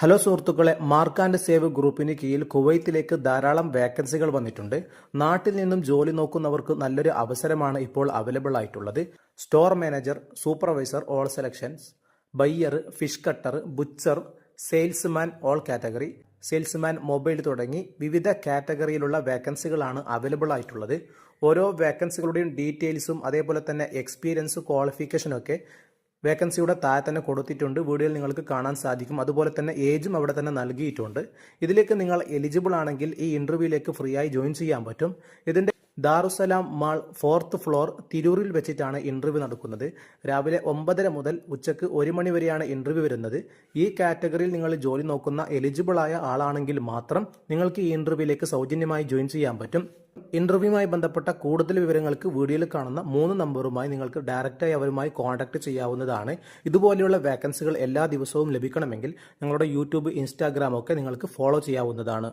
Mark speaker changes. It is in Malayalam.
Speaker 1: ഹലോ സുഹൃത്തുക്കളെ, മാർക്ക് ആൻഡ് സേവ് ഗ്രൂപ്പിന് കീഴിൽ കുവൈത്തിലേക്ക് ധാരാളം വേക്കൻസികൾ വന്നിട്ടുണ്ട്. നാട്ടിൽ നിന്നും ജോലി നോക്കുന്നവർക്ക് നല്ലൊരു അവസരമാണ് ഇപ്പോൾ അവൈലബിൾ ആയിട്ടുള്ളത്. Store manager, supervisor all selections, buyer, fish cutter, butcher, salesman all category, salesman mobile തുടങ്ങി വിവിധ കാറ്റഗറിയിലുള്ള വേക്കൻസികളാണ് അവൈലബിൾ ആയിട്ടുള്ളത്. ഓരോ വേക്കൻസികളുടെയും ഡീറ്റെയിൽസും അതേപോലെ തന്നെ എക്സ്പീരിയൻസ്, ക്വാളിഫിക്കേഷനും ഒക്കെ വേക്കൻസിയുടെ താഴെ തന്നെ കൊടുത്തിട്ടുണ്ട്. വീഡിയോയിൽ നിങ്ങൾക്ക് കാണാൻ സാധിക്കും. അതുപോലെ തന്നെ ഏജും അവിടെ തന്നെ നൽകിയിട്ടുണ്ട്. ഇതിലേക്ക് നിങ്ങൾ എലിജിബിൾ ആണെങ്കിൽ ഈ ഇന്റർവ്യൂയിലേക്ക് ഫ്രീ ആയി ജോയിൻ ചെയ്യാൻ പറ്റും. ഇതിന്റെ ദാറുസലാം മാൾ 4th ഫ്ലോർ തിരൂരിൽ വെച്ചിട്ടാണ് ഇന്റർവ്യൂ നടക്കുന്നത്. രാവിലെ 9:30 മുതൽ ഉച്ചക്ക് 1 മണി വരെയാണ് ഇന്റർവ്യൂ വരുന്നത്. ഈ കാറ്റഗറിയിൽ നിങ്ങൾ ജോലി നോക്കുന്ന എലിജിബിൾ ആയ ആളാണെങ്കിൽ മാത്രം നിങ്ങൾക്ക് ഈ ഇന്റർവ്യൂയിലേക്ക് സൗജന്യമായി ജോയിൻ ചെയ്യാൻ പറ്റും. ഇന്റർവ്യൂവുമായി ബന്ധപ്പെട്ട കൂടുതൽ വിവരങ്ങൾക്ക് വീഡിയോയിൽ കാണുന്ന 3 നമ്പറുമായി നിങ്ങൾക്ക് ഡയറക്റ്റായി അവരുമായി കോൺടാക്ട് ചെയ്യാവുന്നതാണ്. ഇതുപോലെയുള്ള വേക്കൻസികൾ എല്ലാ ദിവസവും ലഭിക്കണമെങ്കിൽ ഞങ്ങളുടെ യൂട്യൂബ്, ഇൻസ്റ്റാഗ്രാം ഒക്കെ നിങ്ങൾക്ക് ഫോളോ ചെയ്യാവുന്നതാണ്.